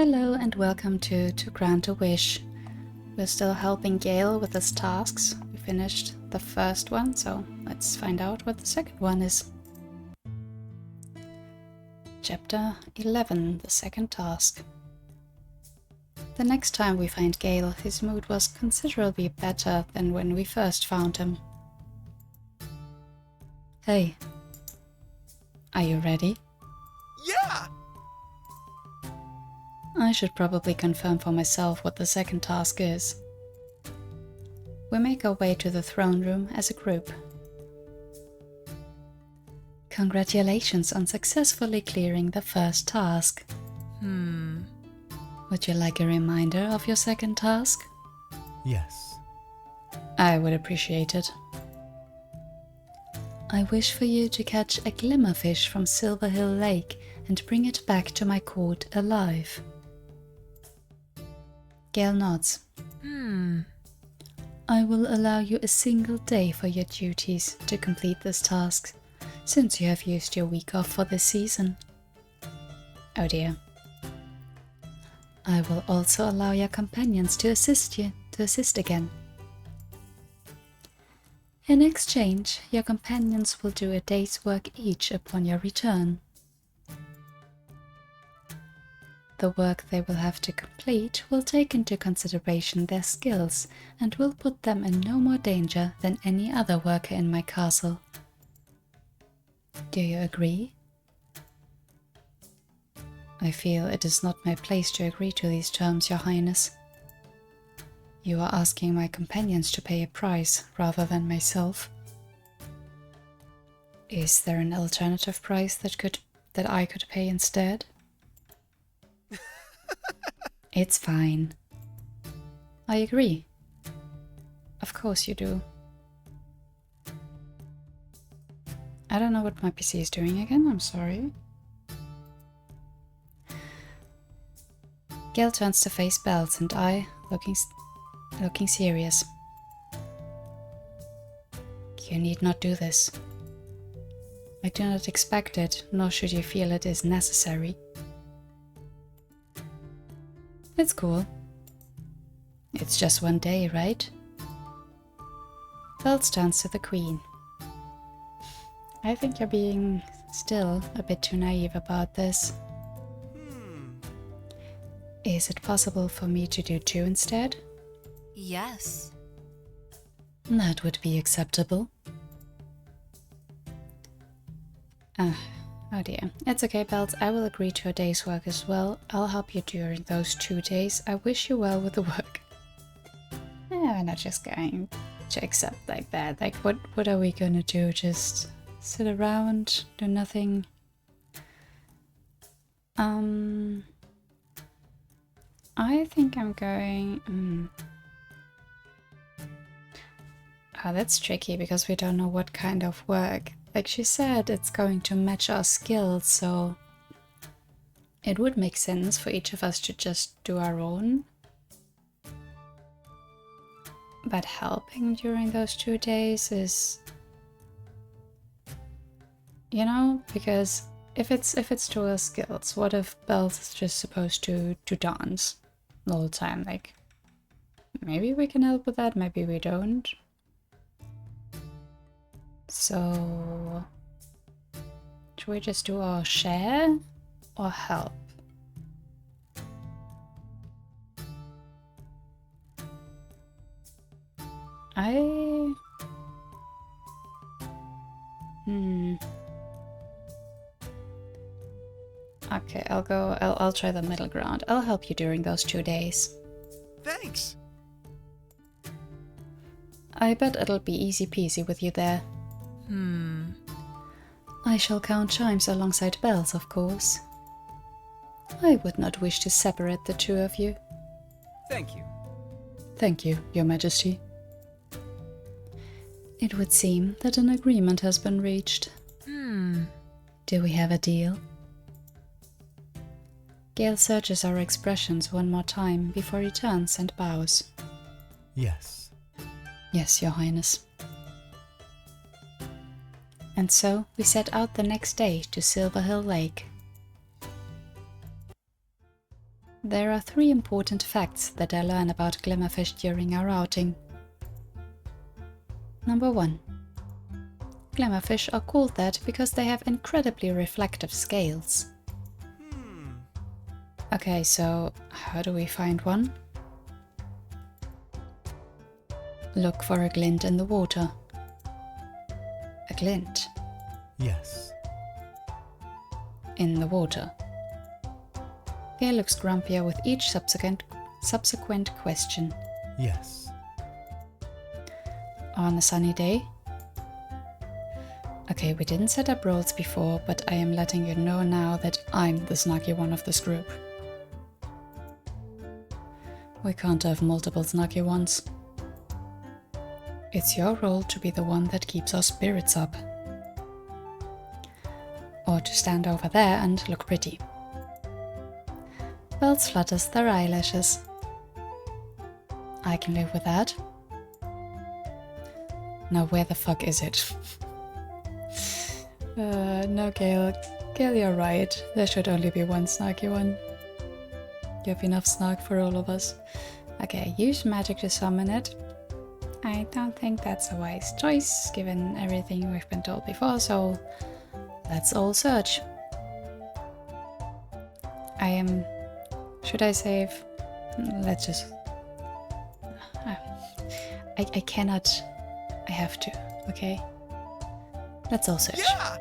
Hello and welcome to Grant a Wish. We're still helping Gale with his tasks. We finished the first one, so let's find out what the second one is. Chapter 11, the second task. The next time we find Gale, his mood was considerably better than when we first found him. Hey. Are you ready? Yeah! I should probably confirm for myself what the second task is. We make our way to the throne room as a group. Congratulations on successfully clearing the first task. Would you like a reminder of your second task? Yes. I would appreciate it. I wish for you to catch a glimmerfish from Silver Hill Lake and bring it back to my court alive. Gale nods. I will allow you a single day for your duties to complete this task, since you have used your week off for this season. Oh dear. I will also allow your companions to assist again. In exchange, your companions will do a day's work each upon your return. The work they will have to complete will take into consideration their skills and will put them in no more danger than any other worker in my castle. Do you agree? I feel it is not my place to agree to these terms, Your Highness. You are asking my companions to pay a price rather than myself. Is there an alternative price that I could pay instead? It's fine. I agree. Of course you do. I don't know what my PC is doing again, I'm sorry. Gale turns to face Bells and I, looking serious. You need not do this. I do not expect it, nor should you feel it is necessary. It's cool. It's just one day, right? Bells turns to the Queen. I think you're being still a bit too naive about this. Is it possible for me to do 2 instead? Yes. That would be acceptable. Oh dear. It's okay, Bells. I will agree to a day's work as well. I'll help you during those 2 days. I wish you well with the work. We're not just going to accept like that. Like, what are we gonna do? Just sit around, do nothing? I think I'm going... Oh, that's tricky because we don't know what kind of work. Like she said, it's going to match our skills, so it would make sense for each of us to just do our own. But helping during those 2 days is... You know, because if it's to our skills, what if Bells is just supposed to dance the whole time? Like, maybe we can help with that, maybe we don't. So, should we just do our share or help? Okay, I'll try the middle ground. I'll help you during those 2 days. Thanks! I bet it'll be easy peasy with you there. I shall count chimes alongside bells, of course. I would not wish to separate the 2 of you. Thank you. Thank you, Your Majesty. It would seem that an agreement has been reached. Do we have a deal? Gale searches our expressions one more time before he turns and bows. Yes. Yes, Your Highness. And so we set out the next day to Silver Hill Lake. There are 3 important facts that I learn about glimmerfish during our outing. Number 1. Glimmerfish are called that because they have incredibly reflective scales. Okay, so how do we find one? Look for a glint in the water. A glint Yes. in the water. Gale looks grumpier with each subsequent question. Yes. On a sunny day? Okay, we didn't set up roles before, but I am letting you know now that I'm the snarky one of this group. We can't have multiple snarky ones. It's your role to be the one that keeps our spirits up. Or to stand over there and look pretty. Bells flutters their eyelashes. I can live with that. Now where the fuck is it? No, Gale. Gale, you're right. There should only be one snarky one. You have enough snark for all of us. Okay, use magic to summon it. I don't think that's a wise choice, given everything we've been told before, so let's all search. Should I save? Let's just... I cannot... I have to, okay? Let's all search. Yeah!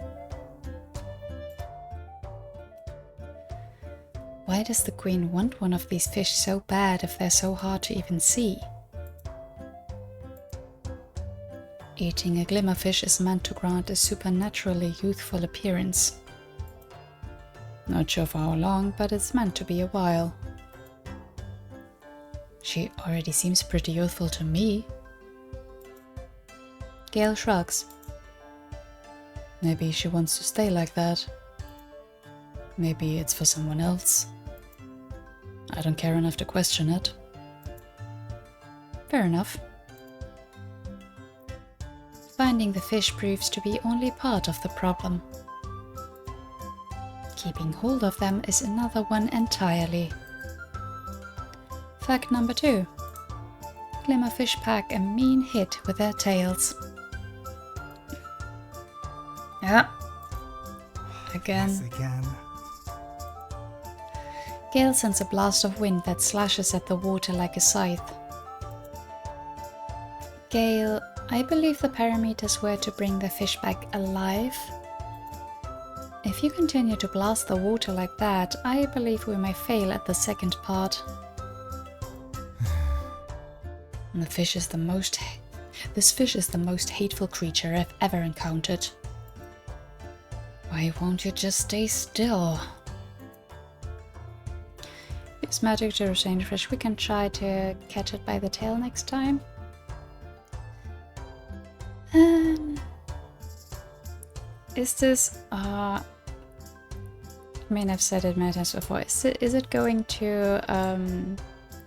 Why does the queen want one of these fish so bad if they're so hard to even see? Eating a glimmerfish is meant to grant a supernaturally youthful appearance. Not sure for how long, but it's meant to be a while. She already seems pretty youthful to me. Gale shrugs. Maybe she wants to stay like that. Maybe it's for someone else. I don't care enough to question it. Fair enough. Finding the fish proves to be only part of the problem. Keeping hold of them is another one entirely. Fact number 2. Glimmerfish pack a mean hit with their tails. Yeah. Again. Yes, again. Gale sends a blast of wind that slashes at the water like a scythe. Gale, I believe the parameters were to bring the fish back alive. If you continue to blast the water like that, I believe we may fail at the second part. And this fish is the most hateful creature I've ever encountered. Why won't you just stay still? Use magic to restrain fish. We can try to catch it by the tail next time. Is this... I mean, I've said it many times before. Is it going to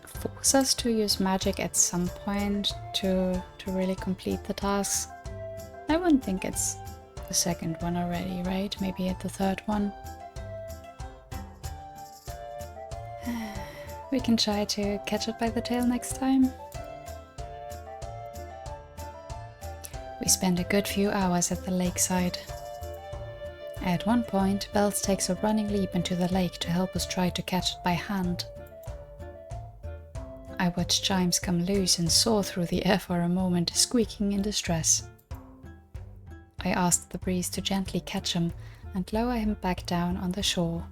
force us to use magic at some point to really complete the tasks? I wouldn't think it's the second one already, right? Maybe at the third one. We can try to catch it by the tail next time. We spend a good few hours at the lakeside. At one point, Bells takes a running leap into the lake to help us try to catch it by hand. I watch Chimes come loose and soar through the air for a moment, squeaking in distress. I ask the breeze to gently catch him and lower him back down on the shore.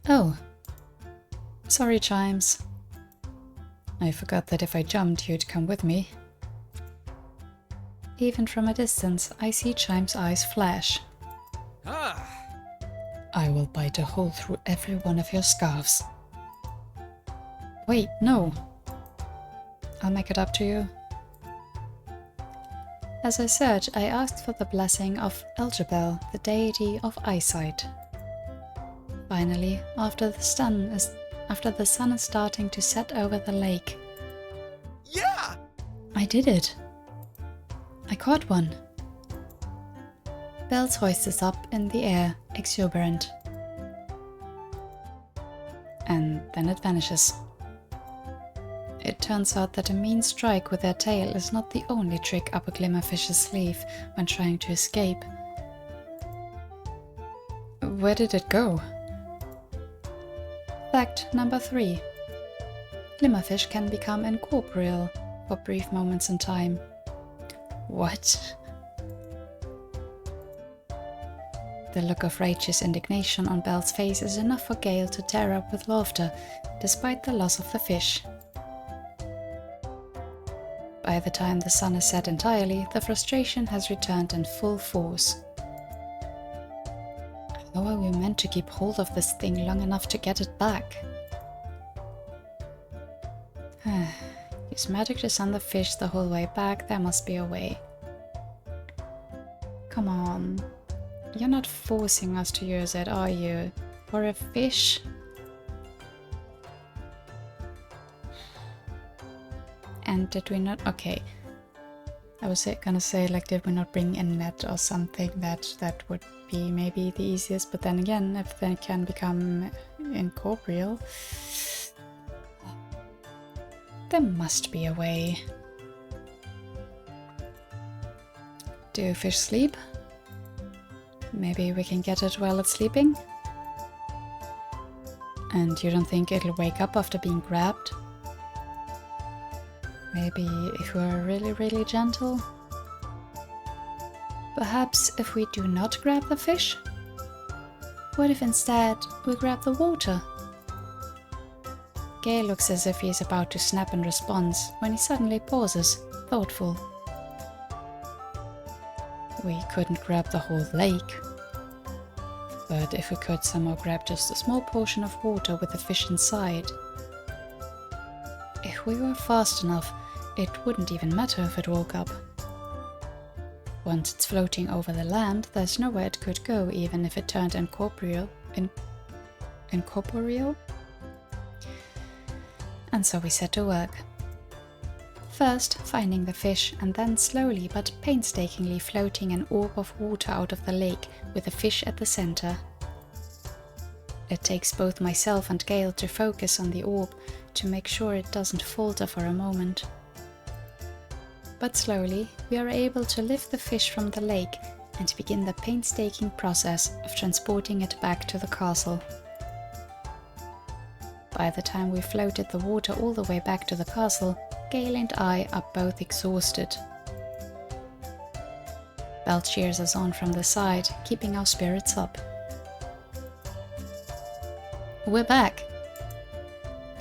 Oh. Sorry, Chimes. I forgot that if I jumped, you'd come with me. Even from a distance, I see Chimes' eyes flash. Ah! I will bite a hole through every one of your scarves. Wait, no. I'll make it up to you. As I search, I asked for the blessing of Elgebel, the deity of eyesight. Finally, after the sun is starting to set over the lake. Yeah! I did it. I caught one. Bells hoists us up in the air, exuberant. then it vanishes. It turns out that a mean strike with their tail is not the only trick up a glimmerfish's sleeve when trying to escape. Where did it go? Fact number 3. Glimmerfish can become incorporeal for brief moments in time. What? The look of righteous indignation on Belle's face is enough for Gale to tear up with laughter, despite the loss of the fish. By the time the sun is set entirely, the frustration has returned in full force. How are we meant to keep hold of this thing long enough to get it back? Use magic to send the fish the whole way back, there must be a way. Come on. You're not forcing us to use it, are you? For a fish? And did we not? Okay. I was gonna say, like, did we not bring a net or something that would be maybe the easiest? But then again, if they can become incorporeal, there must be a way. Do fish sleep? Maybe we can get it while it's sleeping? And you don't think it'll wake up after being grabbed? Maybe if we're really gentle? Perhaps if we do not grab the fish? What if instead we grab the water? Gale looks as if he's about to snap in response when he suddenly pauses, thoughtful. We couldn't grab the whole lake. But if we could somehow grab just a small portion of water with the fish inside. If we were fast enough, it wouldn't even matter if it woke up. Once it's floating over the land, there's nowhere it could go, even if it turned incorporeal. Incorporeal? And so we set to work. First, finding the fish, and then slowly but painstakingly floating an orb of water out of the lake with the fish at the center. It takes both myself and Gale to focus on the orb to make sure it doesn't falter for a moment. But slowly, we are able to lift the fish from the lake and begin the painstaking process of transporting it back to the castle. By the time we floated the water all the way back to the castle, Gale and I are both exhausted. Belle cheers us on from the side, keeping our spirits up. We're back!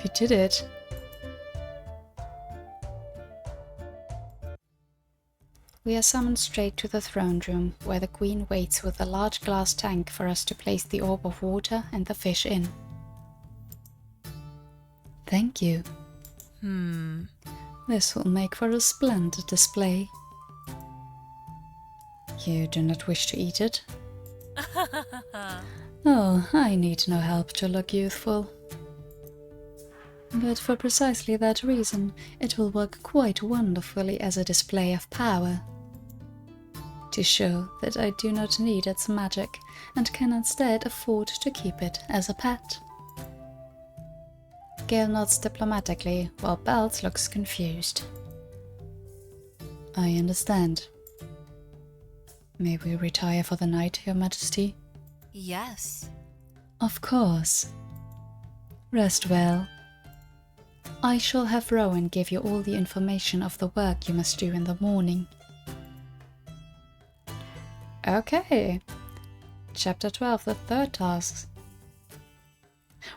We did it! We are summoned straight to the throne room, where the Queen waits with a large glass tank for us to place the orb of water and the fish in. Thank you. This will make for a splendid display. You do not wish to eat it? Oh, I need no help to look youthful. But for precisely that reason, it will work quite wonderfully as a display of power. To show that I do not need its magic, and can instead afford to keep it as a pet. Gale nods diplomatically, while Belt looks confused. I understand. May we retire for the night, Your Majesty? Yes. Of course. Rest well. I shall have Rowan give you all the information of the work you must do in the morning. Okay. Chapter 12, the third task.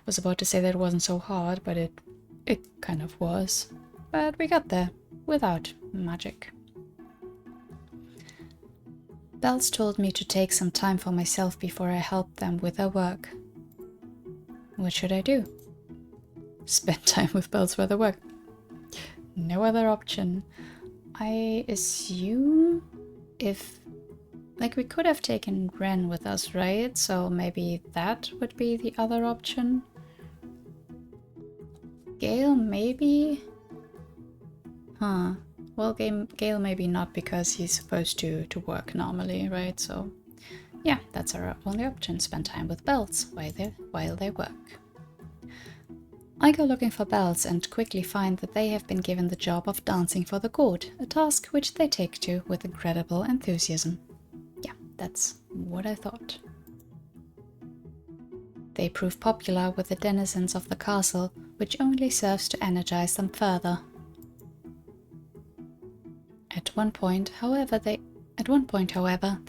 Was about to say that it wasn't so hard, but it kind of was. But we got there, without magic. Bells told me to take some time for myself before I helped them with their work. What should I do? Spend time with Bells while they work. No other option. I assume if... Like, we could have taken Ren with us, right? So maybe that would be the other option. Gale, maybe? Huh. Well, Gale maybe not, because he's supposed to work normally, right? So, yeah, that's our only option. Spend time with Belts while they work. I go looking for bells and quickly find that they have been given the job of dancing for the court, a task which they take to with incredible enthusiasm. Yeah, that's what I thought. They prove popular with the denizens of the castle, which only serves to energize them further. At one point, however, they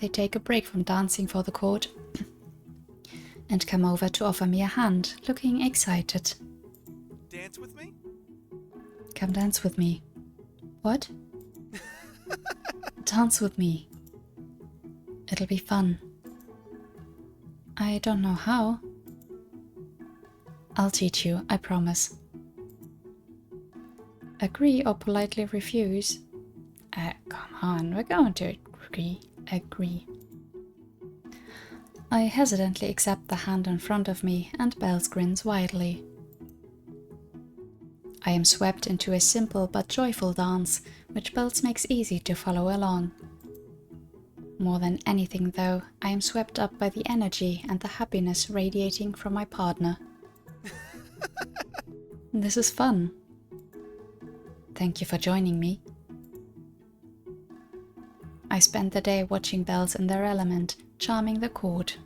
take a break from dancing for the court and come over to offer me a hand, looking excited. Dance with me? Come dance with me. What? Dance with me. It'll be fun. I don't know how. I'll teach you, I promise. Agree or politely refuse? Come on, we're going to agree. I hesitantly accept the hand in front of me and Bells grins widely. I am swept into a simple but joyful dance, which Bells makes easy to follow along. More than anything though, I am swept up by the energy and the happiness radiating from my partner. This is fun. Thank you for joining me. I spend the day watching Bells in their element, charming the court.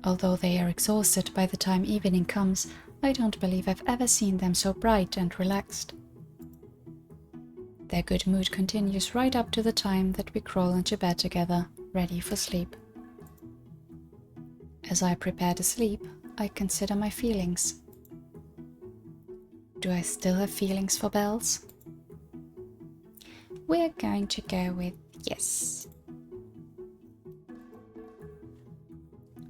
Although they are exhausted by the time evening comes, I don't believe I've ever seen them so bright and relaxed. Their good mood continues right up to the time that we crawl into bed together, ready for sleep. As I prepare to sleep, I consider my feelings. Do I still have feelings for Bells? We're going to go with yes.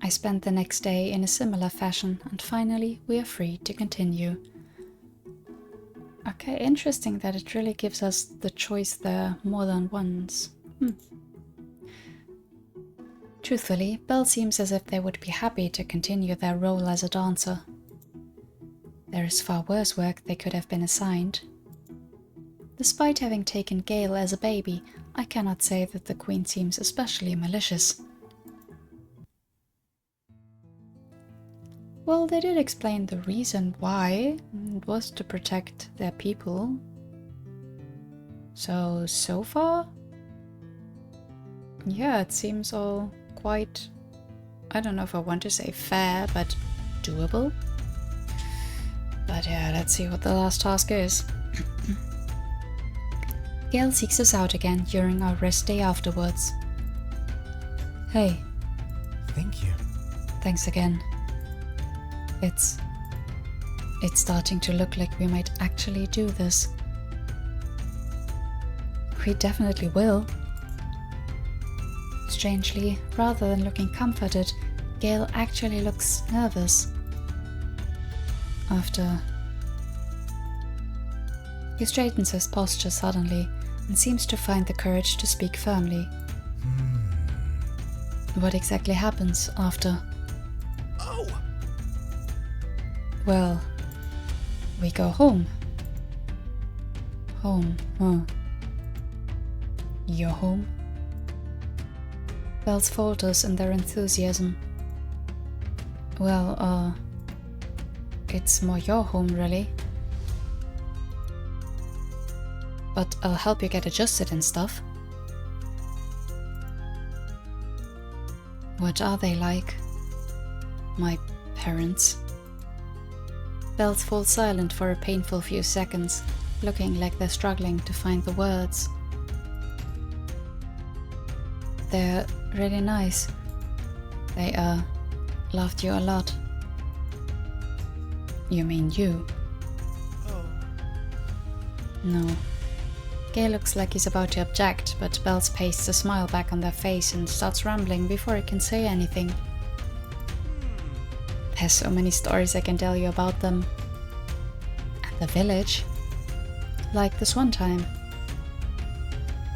I spend the next day in a similar fashion, and finally we are free to continue. Okay, interesting that it really gives us the choice there more than once. Truthfully, Belle seems as if they would be happy to continue their role as a dancer. There is far worse work they could have been assigned. Despite having taken Gale as a baby, I cannot say that the Queen seems especially malicious. Well, they did explain the reason why. It was to protect their people. So far? Yeah, it seems all quite, I don't know if I want to say fair, but doable. But yeah, let's see what the last task is. Gale seeks us out again during our rest day afterwards. Hey. Thank you. Thanks again. It's starting to look like we might actually do this. We definitely will. Strangely, rather than looking comforted, Gale actually looks nervous. He straightens his posture suddenly and seems to find the courage to speak firmly. What exactly happens after? Oh! Well, we go home. Home, huh? Your home? Bells falters in their enthusiasm. Well, it's more your home, really. But I'll help you get adjusted and stuff. What are they like? My parents? Bells fall silent for a painful few seconds, looking like they're struggling to find the words. They're really nice. They, loved you a lot. You mean you? Oh. No. Gay looks like he's about to object, but Bells pastes a smile back on their face and starts rambling before he can say anything. There's so many stories I can tell you about them. And the village. Like this one time.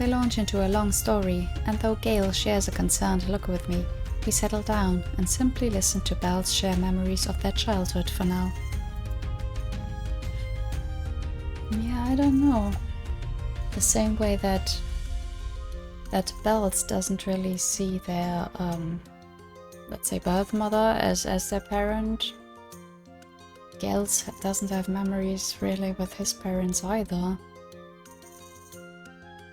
They launch into a long story, and though Gale shares a concerned look with me, we settle down and simply listen to Bells share memories of their childhood for now. Yeah, I don't know. The same way that Bells doesn't really see their, let's say, birth mother as their parent. Gales doesn't have memories really with his parents either.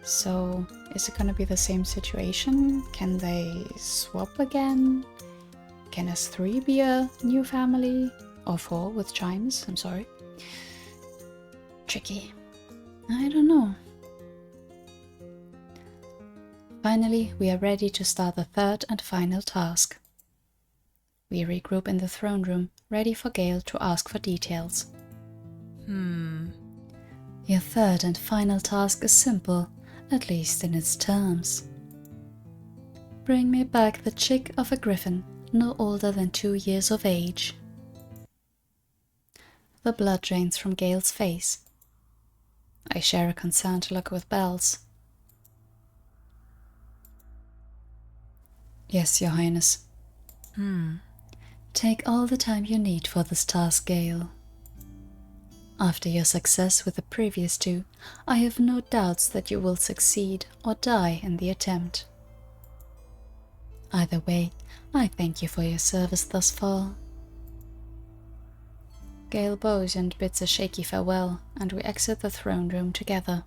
So, is it gonna be the same situation? Can they swap again? Can S3 be a new family? Or 4 with chimes, I'm sorry. Tricky. I don't know. Finally, we are ready to start the third and final task. We regroup in the throne room, ready for Gale to ask for details. Your third and final task is simple, at least in its terms. Bring me back the chick of a griffin, no older than 2 years of age. The blood drains from Gale's face. I share a concerned look with Bells. Yes, Your Highness. Take all the time you need for this task, Gale. After your success with the previous 2, I have no doubts that you will succeed or die in the attempt. Either way, I thank you for your service thus far. Gale bows and bids a shaky farewell, and we exit the throne room together.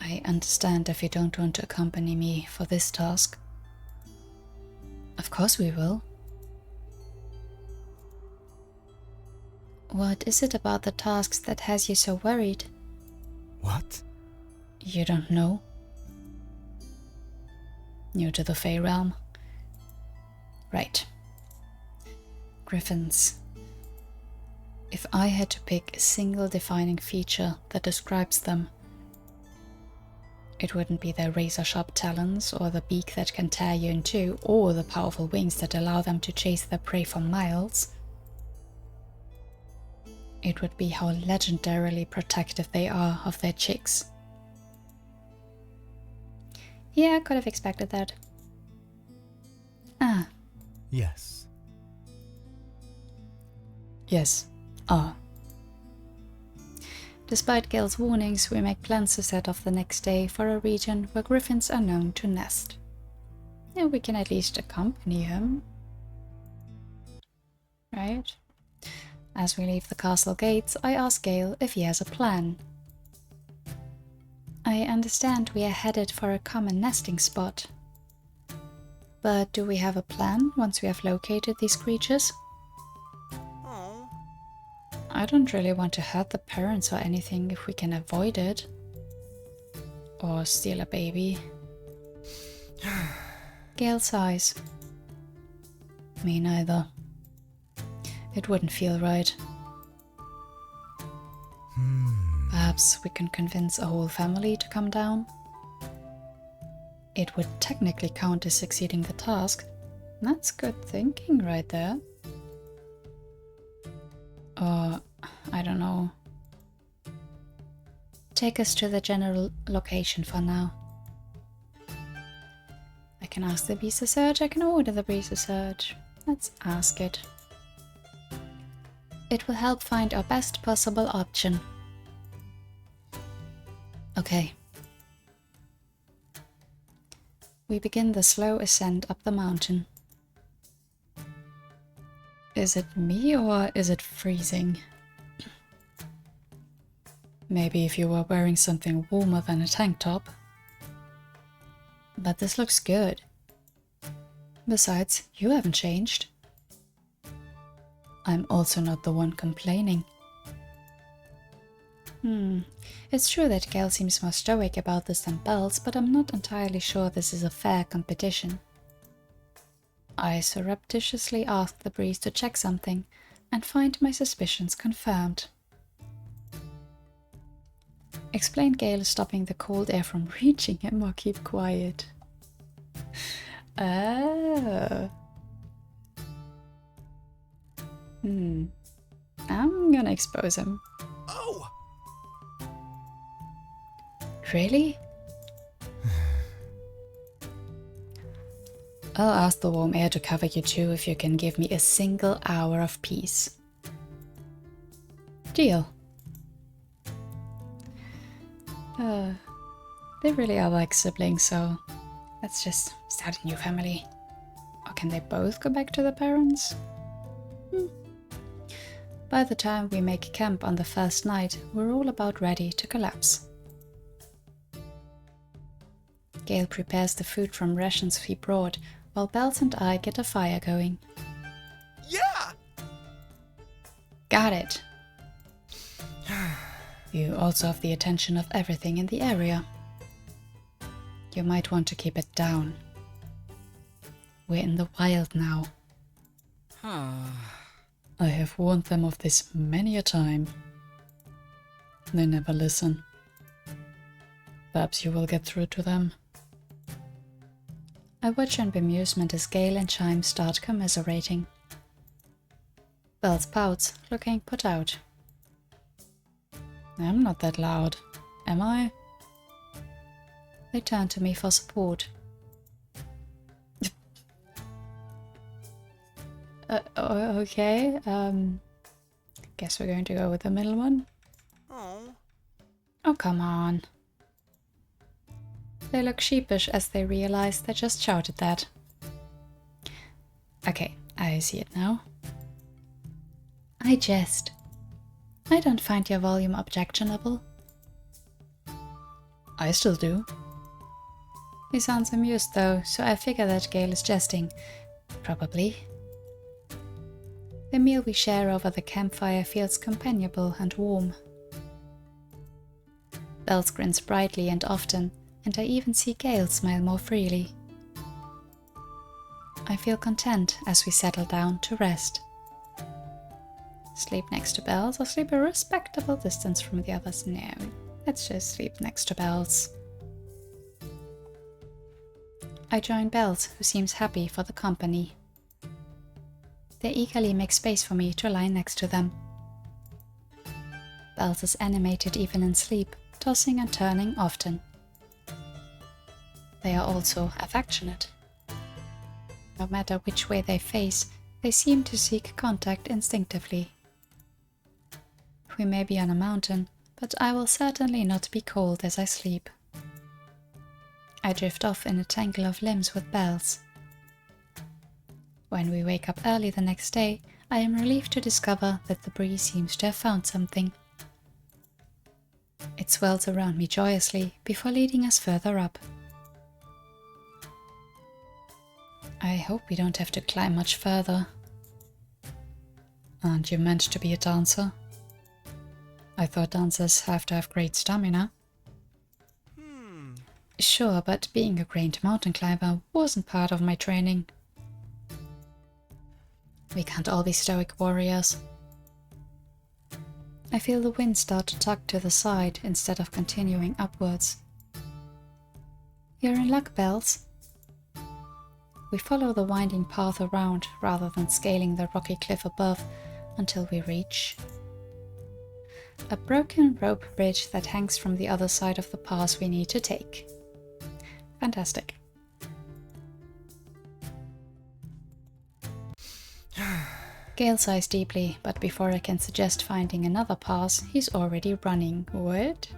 I understand if you don't want to accompany me for this task. Of course we will. What is it about the tasks that has you so worried? What? You don't know? New to the Fey realm? Right. Griffins. If I had to pick a single defining feature that describes them, it wouldn't be their razor-sharp talons, or the beak that can tear you in two, or the powerful wings that allow them to chase their prey for miles. It would be how legendarily protective they are of their chicks. Yeah, I could have expected that. Ah. Yes. Yes. Ah. Despite Gale's warnings, we make plans to set off the next day for a region where griffins are known to nest. Yeah, we can at least accompany him. Right? As we leave the castle gates, I ask Gale if he has a plan. I understand we are headed for a common nesting spot. But do we have a plan once we have located these creatures? Oh. I don't really want to hurt the parents or anything if we can avoid it. Or steal a baby. Gale sighs. Me neither. It wouldn't feel right. Perhaps we can convince a whole family to come down? It would technically count as succeeding the task. That's good thinking right there. Or, I don't know. Take us to the general location for now. I can ask the beast to search, I can order the beast to search. Let's ask it. It will help find our best possible option. Okay. We begin the slow ascent up the mountain. Is it me or is it freezing? Maybe if you were wearing something warmer than a tank top. But this looks good. Besides, you haven't changed. I'm also not the one complaining. It's true that Gale seems more stoic about this than Bells, but I'm not entirely sure this is a fair competition. I surreptitiously ask the breeze to check something, and find my suspicions confirmed. Explain Gale is stopping the cold air from reaching him or keep quiet. Oh. I'm gonna expose him. Oh! Really? I'll ask the warm air to cover you too if you can give me a single hour of peace. Deal. They really are like siblings, so let's just start a new family. can they both go back to the parents? By the time we make camp on the first night, we're all about ready to collapse. Gale prepares the food from rations he brought, while Bells and I get a fire going. Yeah! Got it! You also have the attention of everything in the area. You might want to keep it down. We're in the wild now. I have warned them of this many a time. They never listen. Perhaps you will get through to them. I watch in bemusement as Gale and Chime start commiserating. Bells pouts, looking put out. I'm not that loud, am I? They turn to me for support. Okay, guess we're going to go with the middle one. Oh, come on. They look sheepish as they realize they just shouted that. Okay, I see it now. I jest. I don't find your volume objectionable. I still do. He sounds amused though, so I figure that Gale is jesting. Probably. The meal we share over the campfire feels companionable and warm. Bells grins brightly and often, and I even see Gale smile more freely. I feel content as we settle down to rest. Sleep next to Bells or sleep a respectable distance from the others? No, let's just sleep next to Bells. I join Bells, who seems happy for the company. They eagerly make space for me to lie next to them. Bells is animated even in sleep, tossing and turning often. They are also affectionate. No matter which way they face, they seem to seek contact instinctively. We may be on a mountain, but I will certainly not be cold as I sleep. I drift off in a tangle of limbs with Bells. When we wake up early the next day, I am relieved to discover that the breeze seems to have found something. It swirls around me joyously before leading us further up. I hope we don't have to climb much further. Aren't you meant to be a dancer? I thought dancers have to have great stamina. Sure, but being a trained mountain climber wasn't part of my training. We can't all be stoic warriors. I feel the wind start to tug to the side instead of continuing upwards. You're in luck, Bells. We follow the winding path around rather than scaling the rocky cliff above until we reach a broken rope bridge that hangs from the other side of the pass we need to take. Fantastic. Gale sighs deeply, but before I can suggest finding another pass, he's already running. What?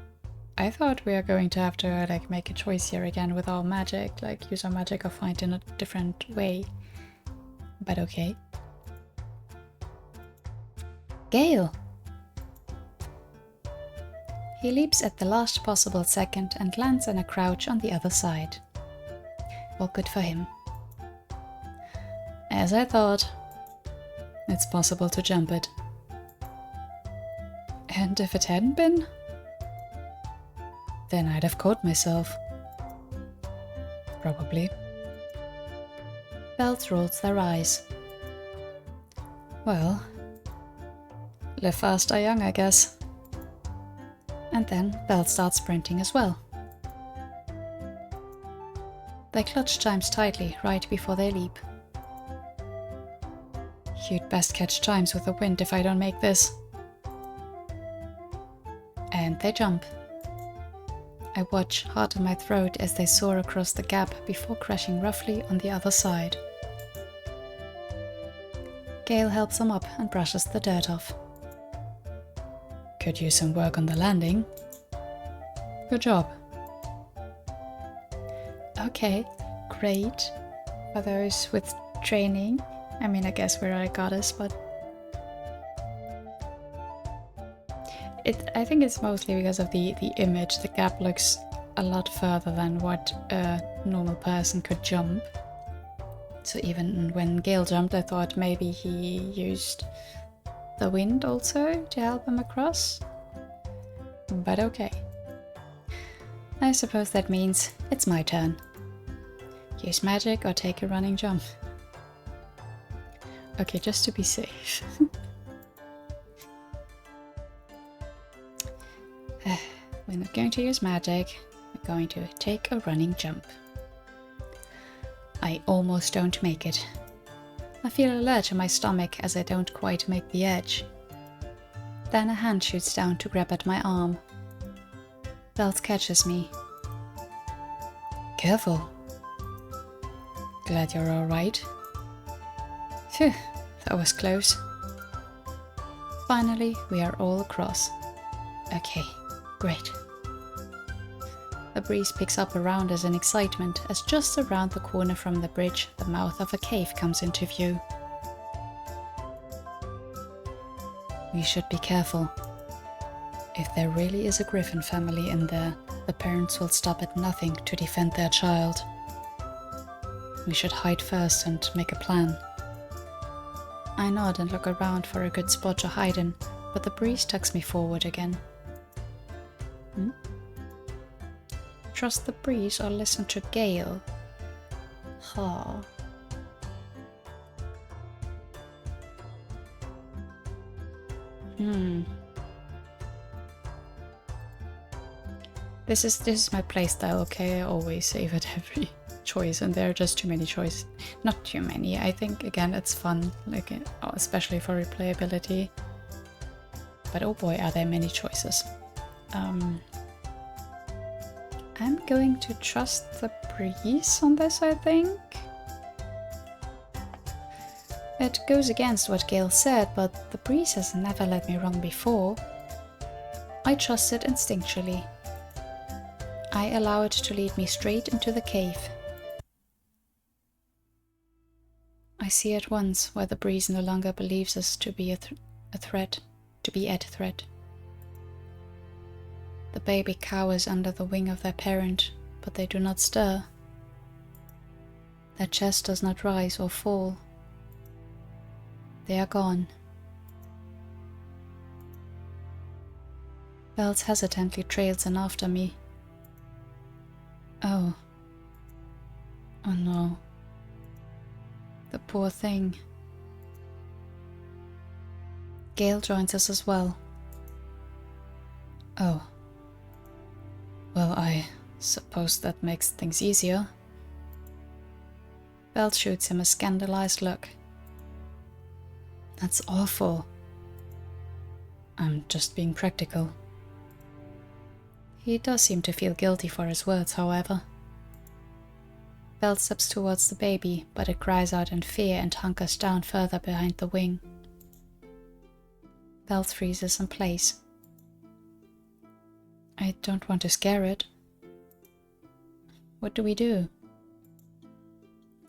I thought we are going to have to make a choice here again with our magic, use our magic or find in a different way. But okay. Gale! He leaps at the last possible second and lands in a crouch on the other side. Well, good for him. As I thought. It's possible to jump it. And if it hadn't been, then I'd have caught myself. Probably. Bells rolls their eyes. Well, live fast, die young, I guess. And then Bells starts sprinting as well. They clutch Chimes tightly right before they leap. You'd best catch Chimes with the wind if I don't make this. And they jump. I watch, heart in my throat, as they soar across the gap before crashing roughly on the other side. Gale helps them up and brushes the dirt off. Could use some work on the landing. Good job. Okay, great. For those with training. I mean, I guess we're a goddess, but I think it's mostly because of the image. The gap looks a lot further than what a normal person could jump. So even when Gale jumped, I thought maybe he used the wind also to help him across. But okay. I suppose that means it's my turn. Use magic or take a running jump. Okay, just to be safe. We're not going to use magic. We're going to take a running jump. I almost don't make it. I feel a lurch in my stomach as I don't quite make the edge. Then a hand shoots down to grab at my arm. Belt catches me. Careful. Glad you're alright. Phew, that was close. Finally, we are all across. Okay, great. A breeze picks up around us in excitement as just around the corner from the bridge, the mouth of a cave comes into view. We should be careful. If there really is a griffin family in there, the parents will stop at nothing to defend their child. We should hide first and make a plan. I nod and look around for a good spot to hide in, but the breeze tugs me forward again. Trust the breeze or listen to Gale? Ha. This is my playstyle, okay? I always save at every choice, and there are just too many choices. Not too many. I think again it's fun, like especially for replayability. But oh boy, are there many choices. I'm going to trust the breeze on this, I think. It goes against what Gale said, but the breeze has never led me wrong before. I trust it instinctually. I allow it to lead me straight into the cave. I see at once why the breeze no longer believes us to be at threat. The baby cowers under the wing of their parent, but they do not stir. Their chest does not rise or fall. They are gone. Bells hesitantly trails in after me. Oh. Oh no. The poor thing. Gale joins us as well. Oh. Well, I suppose that makes things easier. Belt shoots him a scandalized look. That's awful. I'm just being practical. He does seem to feel guilty for his words, however. Belt steps towards the baby, but it cries out in fear and hunkers down further behind the wing. Belt freezes in place. I don't want to scare it. What do we do?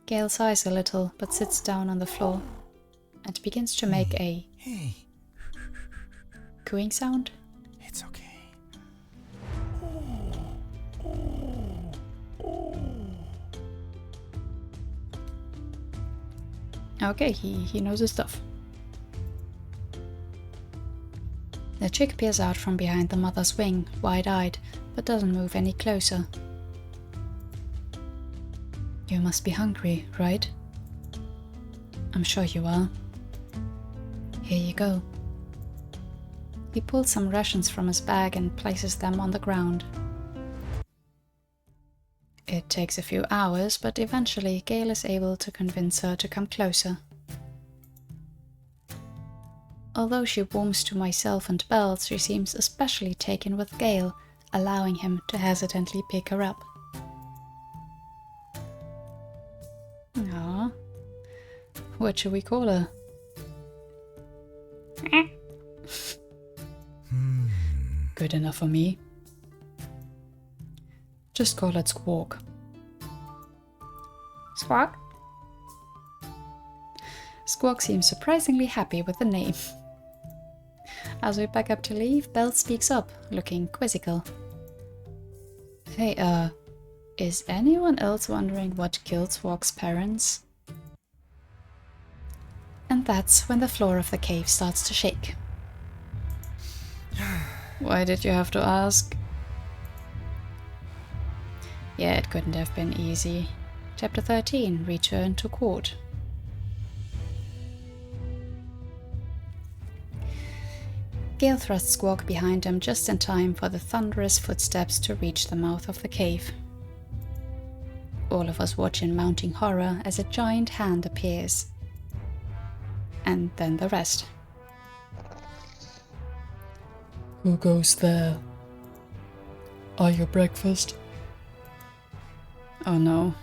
Gale sighs a little, but sits down on the floor and begins to make a cooing sound. It's okay. Okay, he knows his stuff. The chick peers out from behind the mother's wing, wide-eyed, but doesn't move any closer. You must be hungry, right? I'm sure you are. Here you go. He pulls some rations from his bag and places them on the ground. It takes a few hours, but eventually Gale is able to convince her to come closer. Although she warms to myself and Bells, she seems especially taken with Gale, allowing him to hesitantly pick her up. Aww. What should we call her? Good enough for me. Just call it Squawk. Squawk? Squawk seems surprisingly happy with the name. As we back up to leave, Belle speaks up, looking quizzical. Hey, is anyone else wondering what killed Squawk's parents? And that's when the floor of the cave starts to shake. Why did you have to ask? Yeah, it couldn't have been easy. Chapter 13, Return to Court. Gale thrusts Squawk behind him just in time for the thunderous footsteps to reach the mouth of the cave. All of us watch in mounting horror as a giant hand appears. And then the rest. Who goes there? Are you breakfast? Oh no.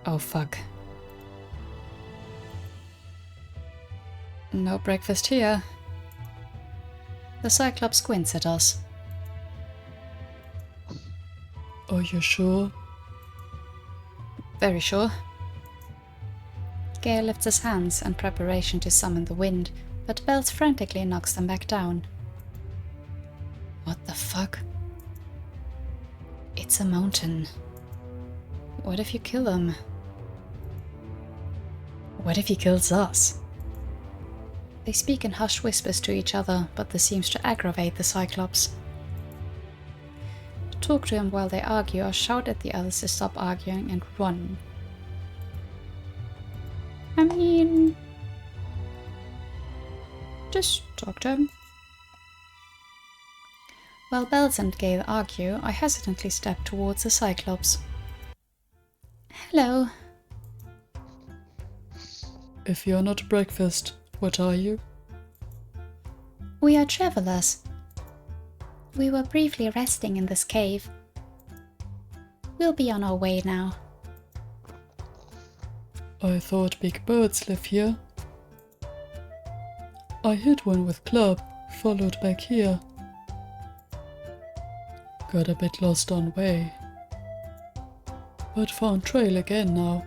Oh fuck. No breakfast here. The Cyclops squints at us. Are you sure? Very sure. Gale lifts his hands in preparation to summon the wind, but Bells frantically knocks them back down. What the fuck? It's a mountain. What if you kill him? What if he kills us? They speak in hushed whispers to each other, but this seems to aggravate the Cyclops. Talk to him while they argue or shout at the others to stop arguing and run. I mean... just talk to him. While Bells and Gale argue, I hesitantly step towards the Cyclops. Hello. If you're not breakfast, what are you? We are travelers. We were briefly resting in this cave. We'll be on our way now. I thought big birds live here. I hit one with club, followed back here. Got a bit lost on way. But found trail again now.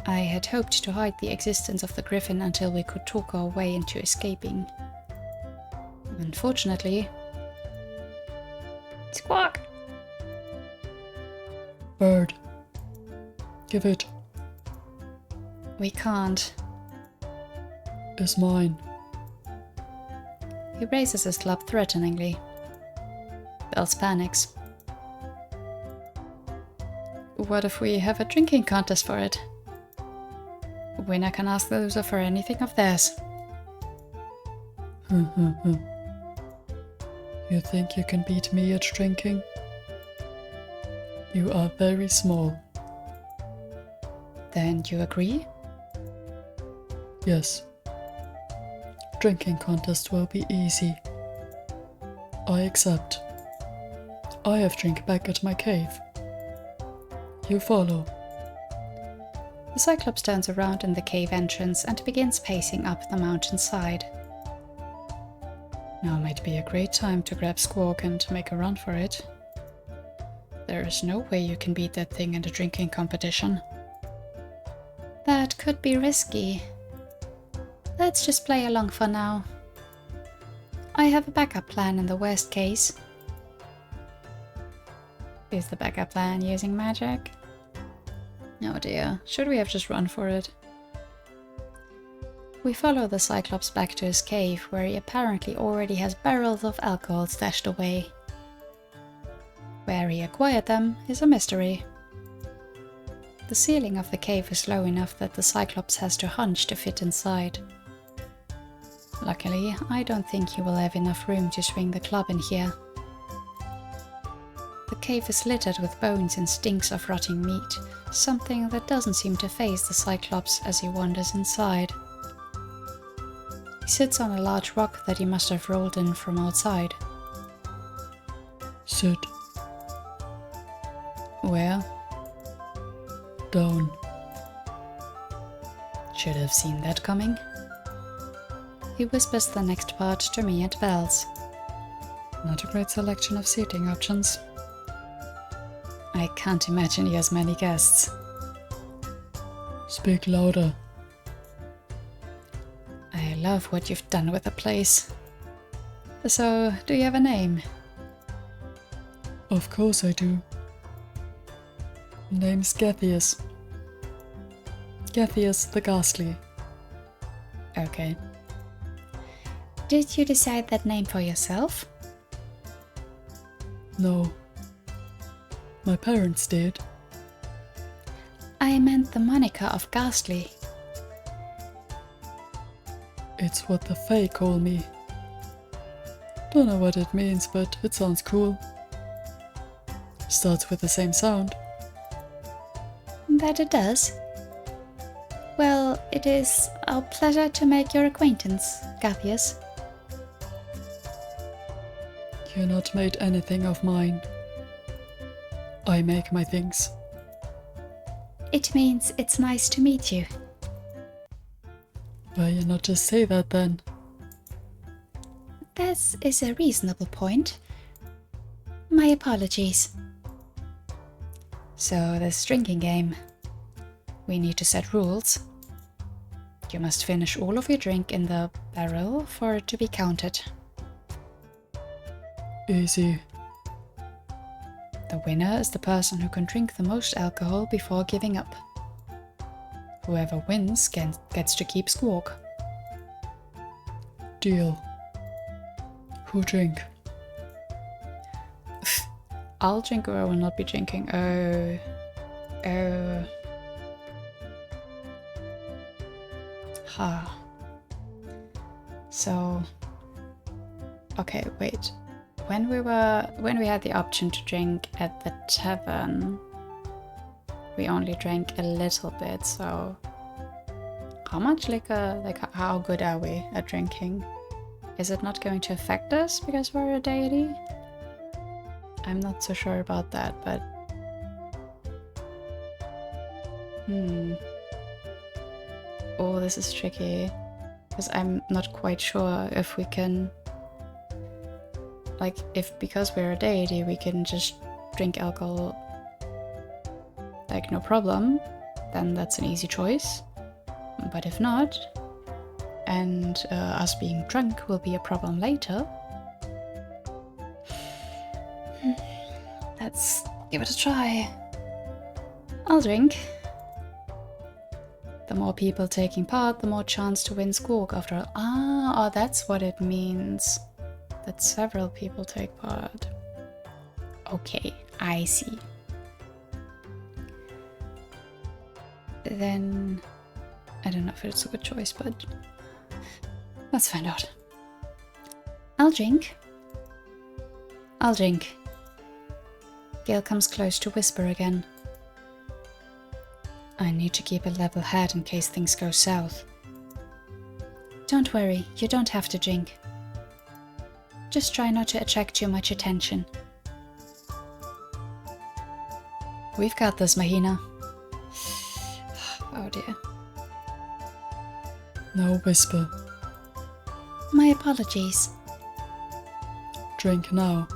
I had hoped to hide the existence of the griffin until we could talk our way into escaping. Unfortunately... Squawk! Bird. Give it. We can't. Is mine. He raises his club threateningly. Bells panics. What if we have a drinking contest for it? Winner can ask the loser for anything of theirs. You think you can beat me at drinking? You are very small. Then you agree? Yes. Drinking contest will be easy. I accept. I have drink back at my cave. You follow. The Cyclops turns around in the cave entrance and begins pacing up the mountainside. Now might be a great time to grab Squawk and make a run for it. There is no way you can beat that thing in a drinking competition. That could be risky. Let's just play along for now. I have a backup plan in the worst case. Is the backup plan using magic? Oh dear, should we have just run for it? We follow the Cyclops back to his cave, where he apparently already has barrels of alcohol stashed away. Where he acquired them is a mystery. The ceiling of the cave is low enough that the Cyclops has to hunch to fit inside. Luckily, I don't think he will have enough room to swing the club in here. The cave is littered with bones and stinks of rotting meat, something that doesn't seem to faze the Cyclops as he wanders inside. He sits on a large rock that he must have rolled in from outside. Sit Where? down. Should have seen that coming. He whispers the next part to me and Bells. Not a great selection of seating options. I can't imagine he has many guests. Speak louder. I love what you've done with the place. So, do you have a name? Of course I do. Name's Gethius. Gethius the Ghastly. Okay. Did you decide that name for yourself? No. My parents did. I meant the moniker of Ghastly. It's what the Fae call me. Don't know what it means, but it sounds cool. Starts with the same sound. That it does. Well, it is our pleasure to make your acquaintance, Gathius. You're not made anything of mine. I make my things. It means it's nice to meet you. Why you not just say that then? That is a reasonable point. My apologies. So, this drinking game. We need to set rules. You must finish all of your drink in the barrel for it to be counted. Easy. The winner is the person who can drink the most alcohol before giving up. Whoever wins gets to keep Squawk. Deal. Who drink? I'll drink or I will not be drinking. Oh. Ha. So. Okay, wait. When we had the option to drink at the tavern, we only drank a little bit, so how much liquor, like how good are we at drinking? Is it not going to affect us because we're a deity? I'm not so sure about that, but oh, this is tricky because I'm not quite sure if we can, like, if because we're a deity we can just drink alcohol like no problem, then that's an easy choice. But if not, and us being drunk will be a problem later, let's give it a try. I'll drink. The more people taking part, the more chance to win Squawk after all. Oh, that's what it means. That several people take part. Okay, I see. Then I don't know if it's a good choice, but let's find out. I'll drink. I'll drink. Gale comes close to whisper again. I need to keep a level head in case things go south. Don't worry, you don't have to drink. Just try not to attract too much attention. We've got this, Mahina. Oh dear. No whisper. My apologies. Drink now.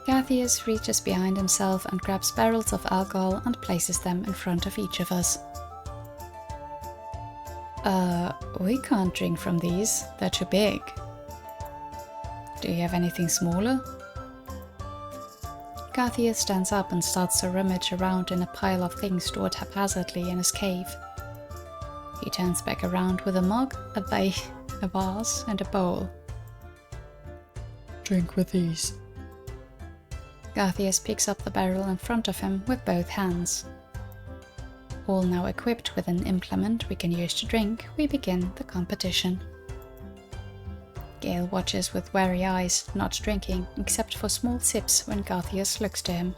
Gathius reaches behind himself and grabs barrels of alcohol and places them in front of each of us. We can't drink from these. They're too big. Do you have anything smaller? Gathius stands up and starts to rummage around in a pile of things stored haphazardly in his cave. He turns back around with a mug, a vase, and a bowl. Drink with these. Gathius picks up the barrel in front of him with both hands. All now equipped with an implement we can use to drink, we begin the competition. Gale watches with wary eyes, not drinking, except for small sips when Gathius looks to him.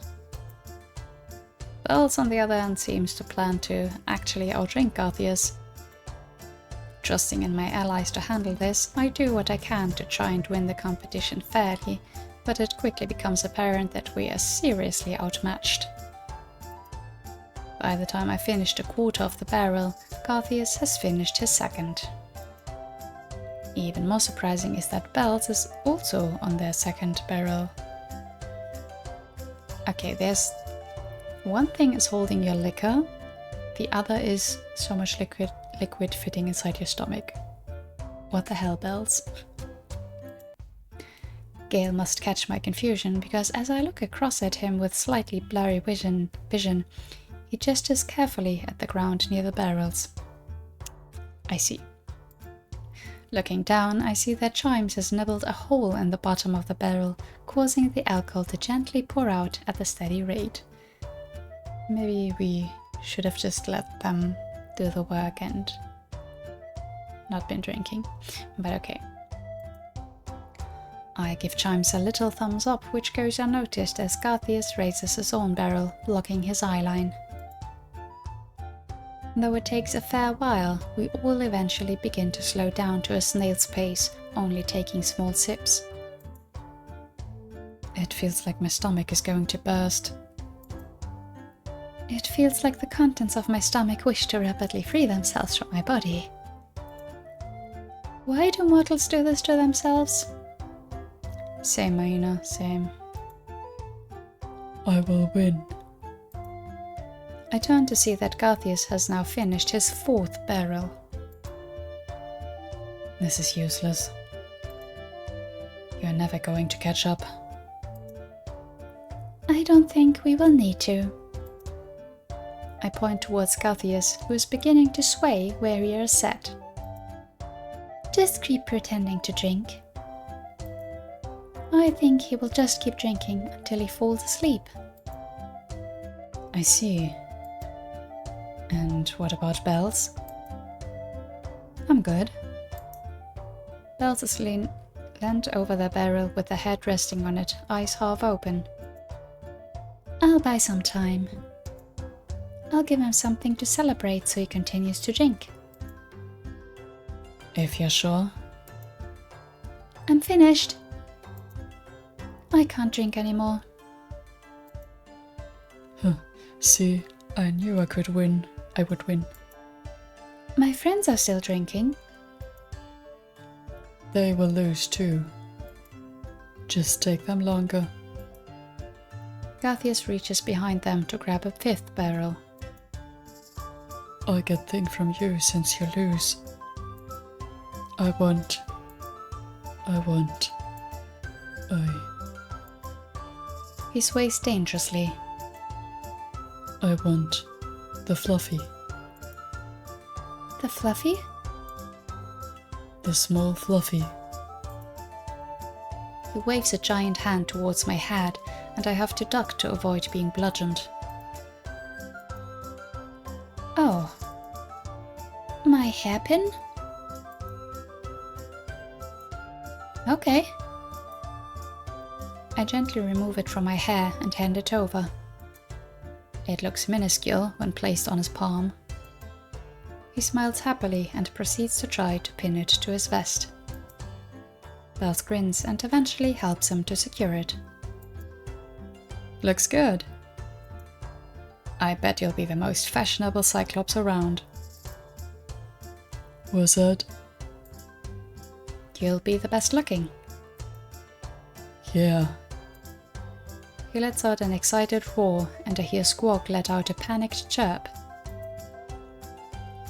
Bells, on the other hand, seems to plan to actually outdrink Gathius. Trusting in my allies to handle this, I do what I can to try and win the competition fairly, but it quickly becomes apparent that we are seriously outmatched. By the time I finished a quarter of the barrel, Gathius has finished his second. Even more surprising is that Bells is also on their second barrel. Okay, there's one thing is holding your liquor, the other is so much liquid fitting inside your stomach. What the hell, Bells? Gale must catch my confusion, because as I look across at him with slightly blurry vision, he gestures carefully at the ground near the barrels. I see. Looking down, I see that Chimes has nibbled a hole in the bottom of the barrel, causing the alcohol to gently pour out at a steady rate. Maybe we should have just let them do the work and not been drinking, but okay. I give Chimes a little thumbs up, which goes unnoticed as Garthius raises his own barrel, blocking his eyeline. Though it takes a fair while, we all eventually begin to slow down to a snail's pace, only taking small sips. It feels like my stomach is going to burst. It feels like the contents of my stomach wish to rapidly free themselves from my body. Why do mortals do this to themselves? Same, Maina, same. I will win. I turn to see that Garthius has now finished his 4th barrel. This is useless. You're never going to catch up. I don't think we will need to. I point towards Garthius, who is beginning to sway where he is set. Just keep pretending to drink. I think he will just keep drinking until he falls asleep. I see. And what about Bells? I'm good. Bells is leant over the barrel with the head resting on it, eyes half open. I'll buy some time. I'll give him something to celebrate so he continues to drink. If you're sure. I'm finished. I can't drink anymore. See, I knew I would win. My friends are still drinking. They will lose too. Just take them longer. Garthius reaches behind them to grab a 5th barrel. I get things from you since you lose. I want. He sways dangerously. I want the fluffy. The fluffy? The small fluffy. He waves a giant hand towards my head, and I have to duck to avoid being bludgeoned. Oh. My hairpin? Okay. I gently remove it from my hair and hand it over. It looks minuscule when placed on his palm. He smiles happily and proceeds to try to pin it to his vest. Bells grins and eventually helps him to secure it. Looks good. I bet you'll be the most fashionable Cyclops around. Wizard? You'll be the best looking. Yeah. He lets out an excited roar, and I hear Squawk let out a panicked chirp.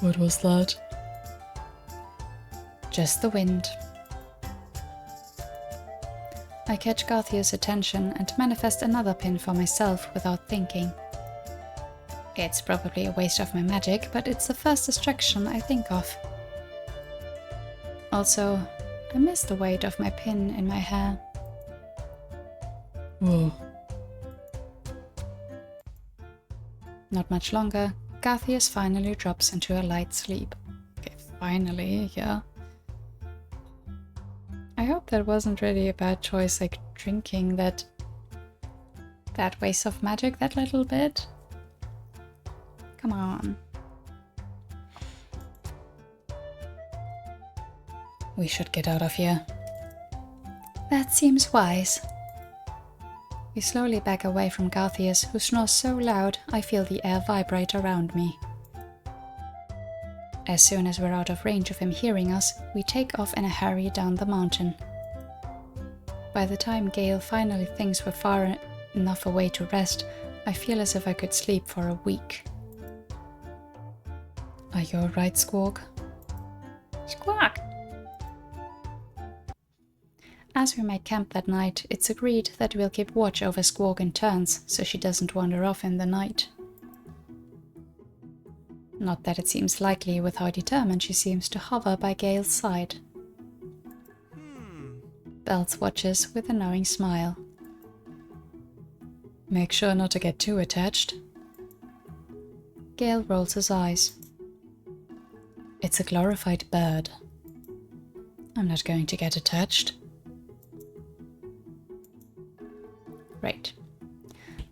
What was that? Just the wind. I catch Garthia's attention and manifest another pin for myself without thinking. It's probably a waste of my magic, but it's the first distraction I think of. Also, I miss the weight of my pin in my hair. Whoa. Not much longer, Garthius finally drops into a light sleep. Okay, finally, yeah. I hope that wasn't really a bad choice, like drinking that waste of magic that little bit. Come on. We should get out of here. That seems wise. We slowly back away from Garthius, who snores so loud I feel the air vibrate around me. As soon as we're out of range of him hearing us, we take off in a hurry down the mountain. By the time Gale finally thinks we're far enough away to rest, I feel as if I could sleep for a week. Are you alright, Squawk? Squawk! As we make camp that night, it's agreed that we'll keep watch over Squawk in turns, so she doesn't wander off in the night. Not that it seems likely with how determined she seems to hover by Gale's side. Bells watches with a knowing smile. Make sure not to get too attached. Gale rolls his eyes. It's a glorified bird. I'm not going to get attached. Right.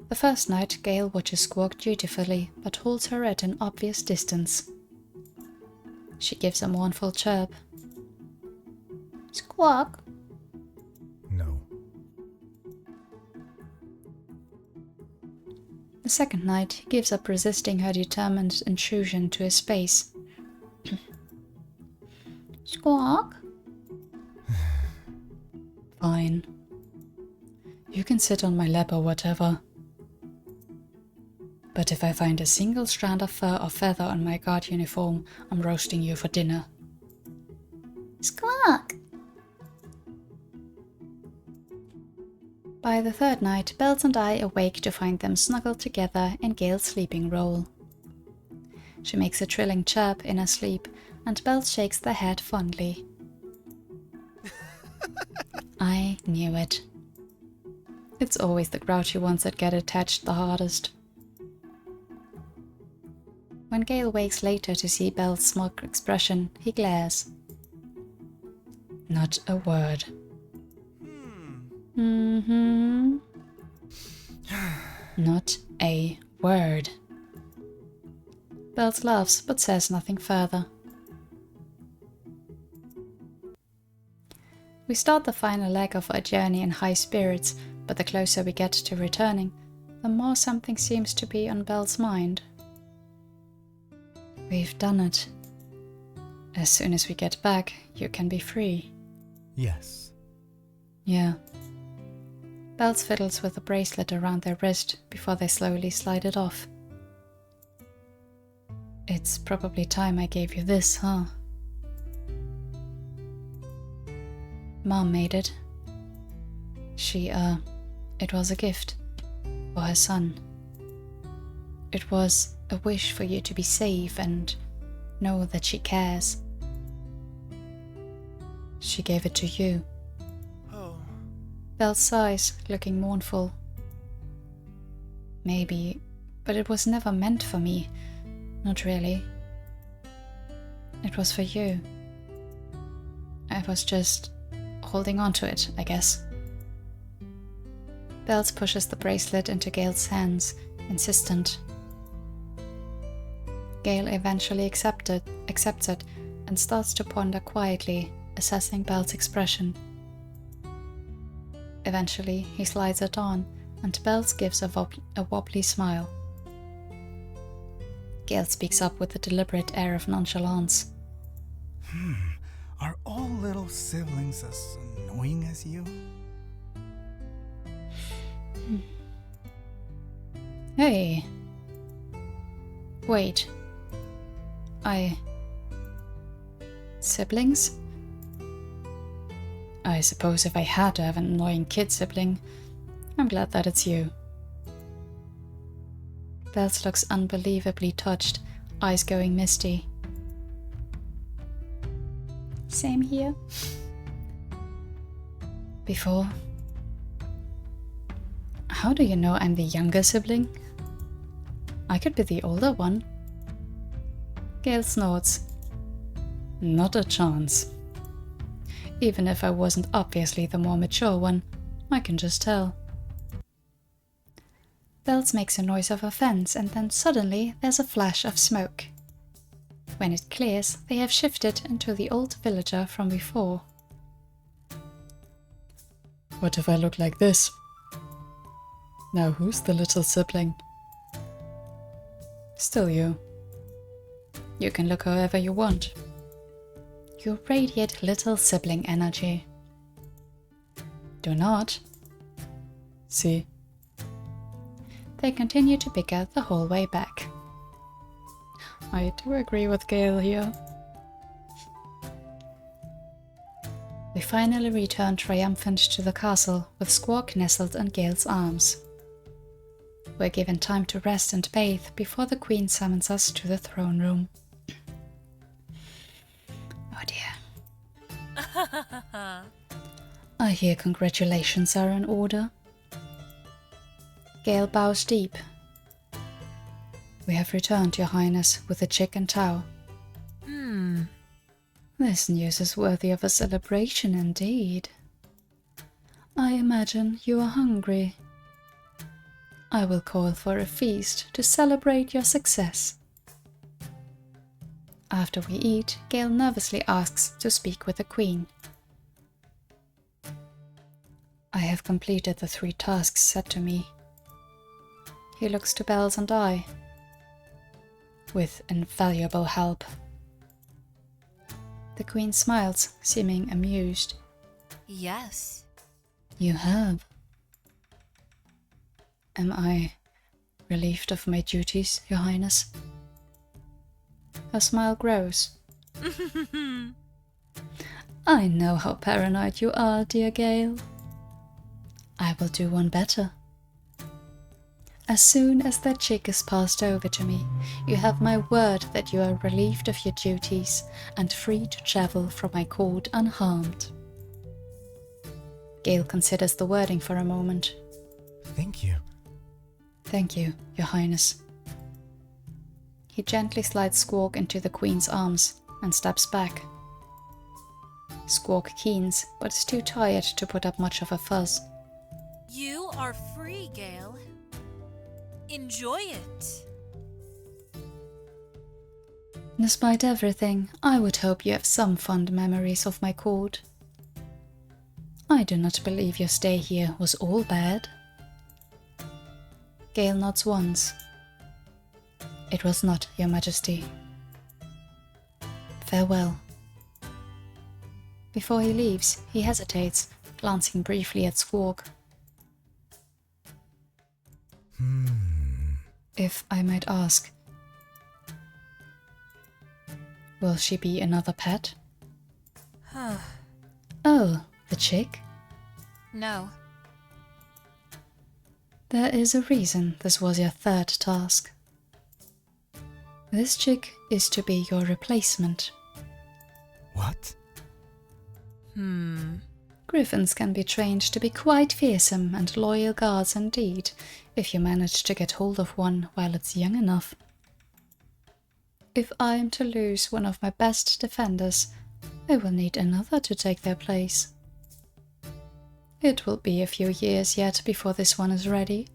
The first night, Gale watches Squawk dutifully, but holds her at an obvious distance. She gives a mournful chirp. Squawk! No. The second night, he gives up resisting her determined intrusion to his space. Squawk? Fine. You can sit on my lap or whatever. But if I find a single strand of fur or feather on my guard uniform, I'm roasting you for dinner. Squawk! By the third night, Bells and I awake to find them snuggled together in Gale's sleeping roll. She makes a trilling chirp in her sleep, and Bells shakes their head fondly. I knew it. It's always the grouchy ones that get attached the hardest. When Gale wakes later to see Belle's smug expression, he glares. Not a word. Mm-hmm. Not a word. Bells laughs, but says nothing further. We start the final leg of our journey in high spirits, but the closer we get to returning, the more something seems to be on Belle's mind. We've done it. As soon as we get back, you can be free. Yes. Yeah. Bells fiddles with the bracelet around their wrist before they slowly slide it off. It's probably time I gave you this, huh? Mom made it. It was a gift for her son. It was a wish for you to be safe and know that she cares. She gave it to you. Oh. Belle sighs, looking mournful. Maybe, but it was never meant for me. Not really. It was for you. I was just holding on to it, I guess. Bells pushes the bracelet into Gale's hands, insistent. Gale eventually accepts it and starts to ponder quietly, assessing Belle's expression. Eventually, he slides it on, and Bells gives a wobbly smile. Gale speaks up with a deliberate air of nonchalance. Are all little siblings as annoying as you? Hey. Wait. Siblings? I suppose if I had to have an annoying kid sibling, I'm glad that it's you. Bells looks unbelievably touched, eyes going misty. Same here. Before? How do you know I'm the younger sibling? I could be the older one. Gale snorts. Not a chance. Even if I wasn't obviously the more mature one, I can just tell. Bells makes a noise of offense, and then suddenly there's a flash of smoke. When it clears, they have shifted into the old villager from before. What if I look like this? Now who's the little sibling? Still you. You can look however you want. You radiate little sibling energy. Do not. See? They continue to bicker the whole way back. I do agree with Gale here. We finally return triumphant to the castle, with Squawk nestled in Gale's arms. We're given time to rest and bathe before the Queen summons us to the throne room. Oh dear. I hear congratulations are in order. Gale bows deep. We have returned, Your Highness, with the chicken Tao. This news is worthy of a celebration indeed. I imagine you are hungry. I will call for a feast to celebrate your success. After we eat, Gale nervously asks to speak with the Queen. I have completed the 3 tasks set to me. He looks to Bells and I. With invaluable help. The Queen smiles, seeming amused. Yes. You have. Am I relieved of my duties, Your Highness? Her smile grows. I know how paranoid you are, dear Gale. I will do one better. As soon as that chick is passed over to me, you have my word that you are relieved of your duties and free to travel from my court unharmed. Gale considers the wording for a moment. Thank you. Thank you, Your Highness. He gently slides Squawk into the Queen's arms and steps back. Squawk keens, but is too tired to put up much of a fuss. You are free, Gale. Enjoy it. Despite everything, I would hope you have some fond memories of my court. I do not believe your stay here was all bad. Gale nods once. It was not, Your Majesty. Farewell. Before he leaves, he hesitates, glancing briefly at Squawk. If I might ask, will she be another pet? Oh, the chick? No. There is a reason this was your 3rd task. This chick is to be your replacement. What? Griffins can be trained to be quite fearsome and loyal guards indeed, if you manage to get hold of one while it's young enough. If I am to lose one of my best defenders, I will need another to take their place. It will be a few years yet before this one is ready.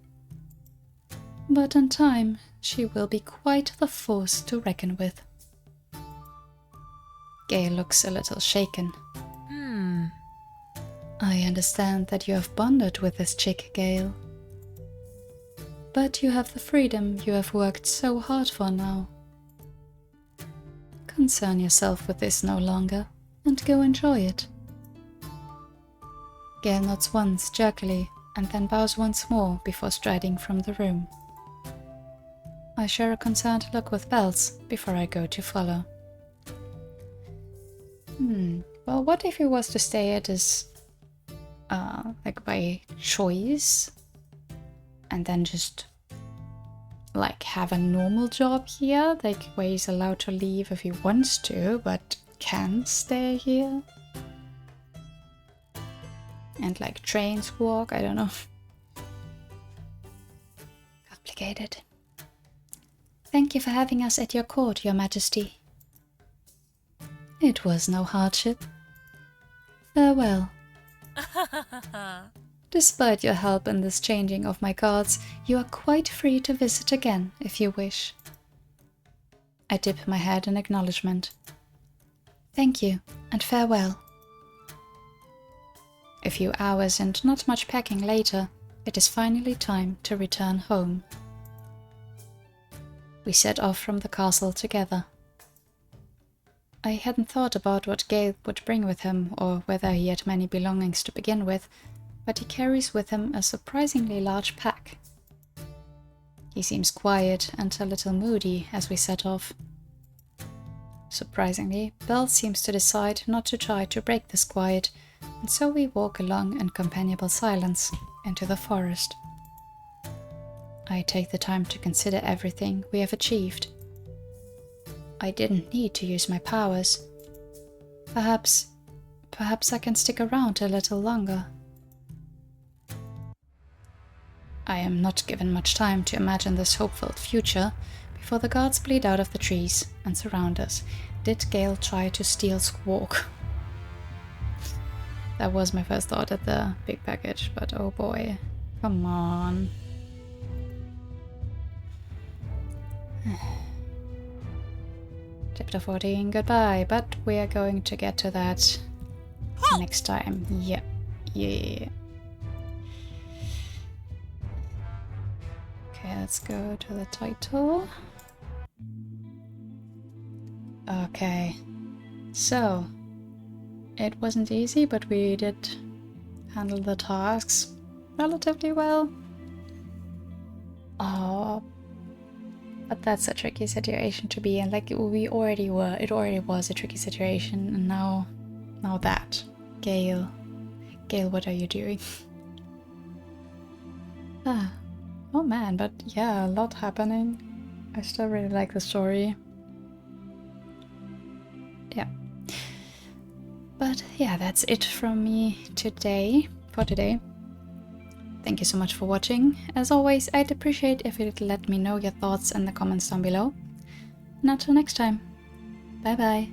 But in time, she will be quite the force to reckon with. Gale looks a little shaken. I understand that you have bonded with this chick, Gale. But you have the freedom you have worked so hard for now. Concern yourself with this no longer, and go enjoy it. Gale nods once jerkily, and then bows once more before striding from the room. I share a concerned look with Bells before I go to follow. Well, what if he was to stay at his, like by choice, and then just, like, have a normal job here, like, where he's allowed to leave if he wants to, but can't stay here? And, like, train Squawk, I don't know. Complicated. Thank you for having us at your court, Your Majesty. It was no hardship. Farewell. Despite your help in this changing of my guards, you are quite free to visit again if you wish. I dip my head in acknowledgement. Thank you, and farewell. A few hours and not much packing later, it is finally time to return home. We set off from the castle together. I hadn't thought about what Gale would bring with him, or whether he had many belongings to begin with, but he carries with him a surprisingly large pack. He seems quiet and a little moody as we set off. Surprisingly, Belle seems to decide not to try to break this quiet, and so we walk along in companionable silence into the forest. I take the time to consider everything we have achieved. I didn't need to use my powers. Perhaps I can stick around a little longer. I am not given much time to imagine this hopeful future before the guards bleed out of the trees and surround us. Did Gale try to steal Squawk? That was my first thought at the big package, but oh boy, come on. Chapter 14, goodbye, but we are going to get to that next time. Yeah. Okay, let's go to the title. Okay, so it wasn't easy, but we did handle the tasks relatively well. Oh, but that's a tricky situation to be in. Like we already were, it already was a tricky situation, and now that. Gale, what are you doing? Oh man, but yeah, a lot happening. I still really like the story. Yeah. But yeah, that's it from me today, for today. Thank you so much for watching. As always, I'd appreciate if you'd let me know your thoughts in the comments down below. And until next time, bye bye.